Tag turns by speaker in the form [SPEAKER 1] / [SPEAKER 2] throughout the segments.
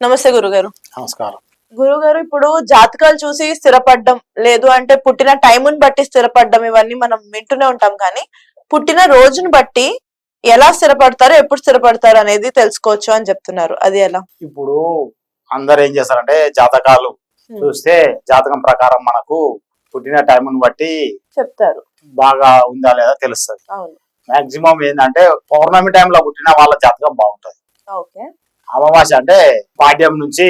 [SPEAKER 1] నమస్తే గురుగారు.
[SPEAKER 2] నమస్కారం.
[SPEAKER 1] గురుగారు, ఇప్పుడు జాతకాలు చూసి స్థిరపడ్డం, లేదు అంటే పుట్టిన టైముని బట్టి స్థిరపడ్డం, ఇవన్నీ మనం వింటూనే ఉంటాం. కానీ పుట్టిన రోజును బట్టి ఎలా స్థిరపడతారు, ఎప్పుడు స్థిరపడతారు అనేది తెలుసుకోవచ్చు అని చెప్తున్నారు. అది ఎలా?
[SPEAKER 2] ఇప్పుడు అందరు ఏం చేస్తారంటే జాతకాలు చూస్తే జాతకం ప్రకారం మనకు పుట్టిన టైంను బట్టి
[SPEAKER 1] చెప్తారు,
[SPEAKER 2] బాగా ఉందా లేదా తెలుస్తుంది.
[SPEAKER 1] అవును.
[SPEAKER 2] మాక్సిమం ఏంటంటే పౌర్ణమి టైంలో పుట్టిన వాళ్ళ జాతకం బాగుంటది.
[SPEAKER 1] ఓకే.
[SPEAKER 2] అమావాస్య అంటే పాడ్యం నుంచి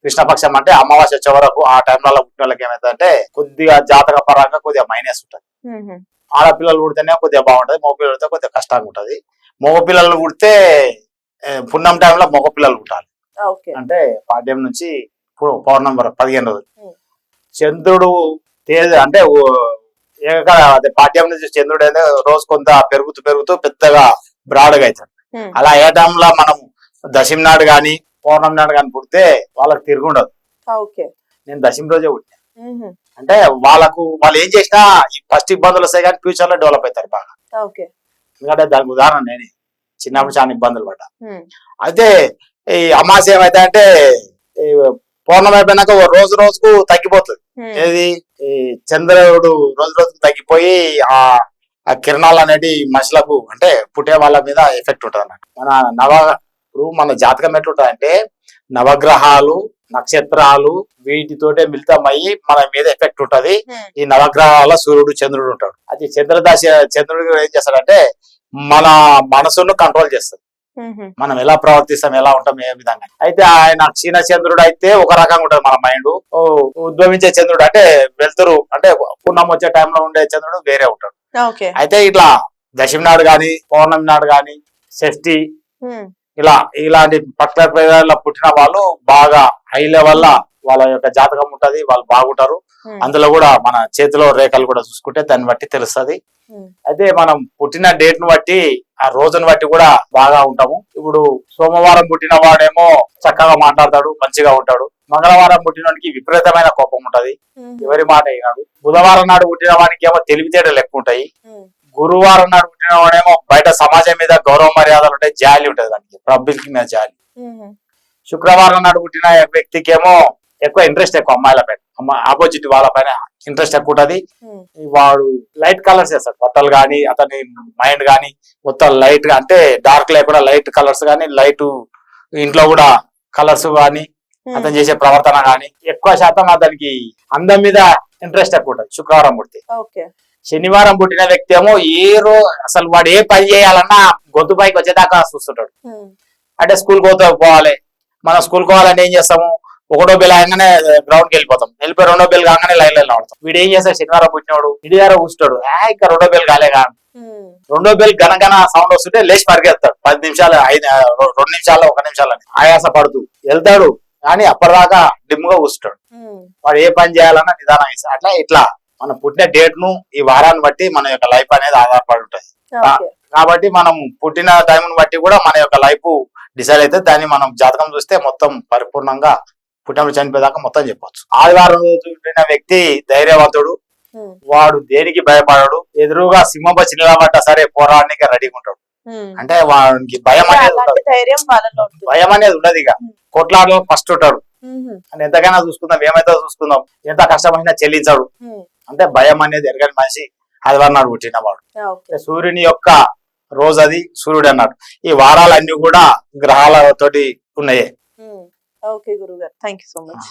[SPEAKER 2] కృష్ణపక్షం అంటే అమావాస్య వచ్చే వరకు ఆ టైంలో పుట్టిన వాళ్ళకి ఏమైందంటే కొద్దిగా జాతక పరంగా కొద్దిగా మైనస్ ఉంటుంది. ఆడపిల్లలు పుడితేనే కొద్దిగా బాగుంటది, మగ పిల్లలు పుడితే కొద్దిగా కష్టంగా ఉంటది. మగ పిల్లలు పుడితే పున్నం టైంలో మగ పిల్లలు పుట్టాలి. అంటే పాడ్యం నుంచి పౌర్ణమి వరకు 15 రోజులు. చంద్రుడు తేజ్ అంటే అదే పాడ్యం నుంచి చంద్రుడు అయితే రోజు కొంత పెరుగుతూ పెరుగుతూ పెద్దగా బ్రాడ్గా అవుతాడు. అలా ఏ టైంలో మనం దశమి నాడు గాని పౌర్ణమి నాడు గాని పుడితే వాళ్ళకి తిరుగుండదు. నేను దశమి రోజే పుట్టినా. అంటే వాళ్ళు ఏం చేసినా ఈ ఫస్ట్ ఇబ్బందులు వస్తాయి కానీ ఫ్యూచర్ లో డెవలప్ అవుతారు బాగా. ఎందుకంటే దానికి ఉదాహరణ నేనే చిన్నప్పుడు చాలా ఇబ్బందులు పడ్డా. అయితే ఈ అమావాస్య ఏమైతే అంటే పౌర్ణమి అయిపోయినాక రోజు రోజుకు తగ్గిపోతుంది. ఏది ఈ చంద్రుడు రోజు రోజుకు తగ్గిపోయి ఆ కిరణాలు అనేటి మనుషులకు అంటే పుట్టే వాళ్ళ మీద ఎఫెక్ట్ ఉంటుంది అన్నట్టు. ఇప్పుడు మన జాతకం ఎట్లుంటుంది అంటే నవగ్రహాలు నక్షత్రాలు వీటితోటే మిళితమయ్యి మన మీద ఎఫెక్ట్ ఉంటది. ఈ నవగ్రహాల సూర్యుడు చంద్రుడు ఉంటాడు. అది చంద్రుడు ఏం చేస్తాడంటే మన మనసును కంట్రోల్ చేస్తుంది. మనం ఎలా ప్రవర్తిస్తాం, ఎలా ఉంటాం, ఏ విధంగా. అయితే ఆయన క్షీణ చంద్రుడు అయితే ఒక రకంగా ఉంటది మన మైండ్. ఉద్భవించే చంద్రుడు అంటే వెళ్తురు అంటే పూర్ణం వచ్చే టైంలో ఉండే చంద్రుడు వేరే ఉంటాడు. అయితే ఇట్లా దశమి నాడు గాని పౌర్ణమి నాడు గాని షష్ఠి ఇలాంటి పర్టికులర్ ప్రదేశాల్లో పుట్టిన వాళ్ళు బాగా హై లెవెల్ వాళ్ళ యొక్క జాతకం ఉంటది, వాళ్ళు బాగుంటారు. అందులో కూడా మన చేతిలో రేఖలు కూడా చూసుకుంటే దాన్ని బట్టి తెలుస్తుంది. అయితే మనం పుట్టిన డేట్ ను బట్టి ఆ రోజును బట్టి కూడా బాగా ఉంటాము. ఇప్పుడు సోమవారం పుట్టిన వాడేమో చక్కగా మాట్లాడతాడు, మంచిగా ఉంటాడు. మంగళవారం పుట్టినోడికి విపరీతమైన కోపం ఉంటది, ఎవరి మాట అయినాడు. బుధవారం నాడు పుట్టిన వాడికి ఏమో తెలివితేటలు ఎక్కువ ఉంటాయి. గురువారం నాడు పుట్టిన వాడేమో బయట సమాజం మీద గౌరవ మర్యాదలు ఉంటాయి, జాలి ఉంటది, దానికి పబ్లిక్ మీద జాలి. శుక్రవారం నాడు పుట్టిన వ్యక్తికి ఏమో ఎక్కువ ఇంట్రెస్ట్ ఎక్కువ అమ్మాయిల పైన, ఆపోజిట్ వాళ్ళ పైన ఇంట్రెస్ట్ ఎక్కువ ఉంటది. వాడు లైట్ కలర్స్ చేస్తాడు, బట్టలు గాని అతని మైండ్ గాని మొత్తం లైట్ గా అంటే డార్క్ లేకుండా లైట్ కలర్స్ గాని, లైట్ ఇంట్లో కూడా కలర్స్ గాని, అతను చేసే ప్రవర్తన గాని ఎక్కువ శాతం అతనికి అందం మీద ఇంట్రెస్ట్ ఎక్కువ ఉంటది శుక్రవారం పుడితే. శనివారం పుట్టిన వ్యక్తి ఏమో అసలు వాడు ఏ పని చేయాలన్నా గొంతు పైకి వచ్చేదాకా చూస్తుంటాడు. అంటే స్కూల్ పోవాలి, మనం స్కూల్ పోవాలంటే ఏం చేస్తాము, ఒకటో బెల్ ఆగానే గ్రౌండ్కి వెళ్ళిపోతాం, వెళ్ళిపోయి రెండో బెల్ కాగానే లైన్ ఆడతాం. వీడు ఏం చేస్తాడు, శనివారం పుట్టినవాడు ఇడియారో కూర్చుంటాడు, ఇంకా రెండో బెల్ కాలేగా, రెండో బెల్ గనగన సౌండ్ వస్తుంటే లేచి పరిగెత్తాడు. 10 నిమిషాలు 2 నిమిషాలు 1 నిమిషాలు ఆయాస పడుతూ వెళ్తాడు. కానీ అప్పటిదాకా డిమ్గా కూర్చుంటాడు. వాడు ఏ పని చేయాలన్నా నిదానం ఇస్తాడు. అట్లా ఇట్లా మనం పుట్టిన డేట్ ను ఈ వారాన్ని బట్టి మన యొక్క లైఫ్ అనేది ఆధారపడి ఉంటుంది. కాబట్టి మనం పుట్టిన టైం బట్టి కూడా మన యొక్క లైఫ్ డిసైడ్ అయితే దాన్ని మనం జాతకం చూస్తే మొత్తం పరిపూర్ణంగా పుట్టినప్పుడు చనిపోయేదాకా మొత్తం చెప్పొచ్చు. ఆదివారం రోజు పుట్టిన వ్యక్తి ధైర్యవంతుడు, వాడు దేనికి భయపడడు. ఎదురుగా సింహం వచ్చి నిలబడ్డా సరే పోరాడానికి రెడీగా ఉంటాడు. అంటే వాడికి భయం అనేది ఉండదు. ఇక కొట్లాడలో ఫస్ట్ ఉంటాడు అని ఎంతకైనా చూసుకుందాం, ఏమైతే చూసుకుందాం, ఎంత కష్టమైనా చెల్లించాడు. అంటే భయం అనేది ఎరగని మనిషి ఆదివారం నాడు పుట్టిన వాడు. సూర్యుని యొక్క రోజు అది, సూర్యుడు అన్నాడు. ఈ వారాలన్నీ కూడా గ్రహాలతోటి ఉన్నాయే.
[SPEAKER 1] ఓకే గురుగారు, థ్యాంక్ యూ సో మచ్.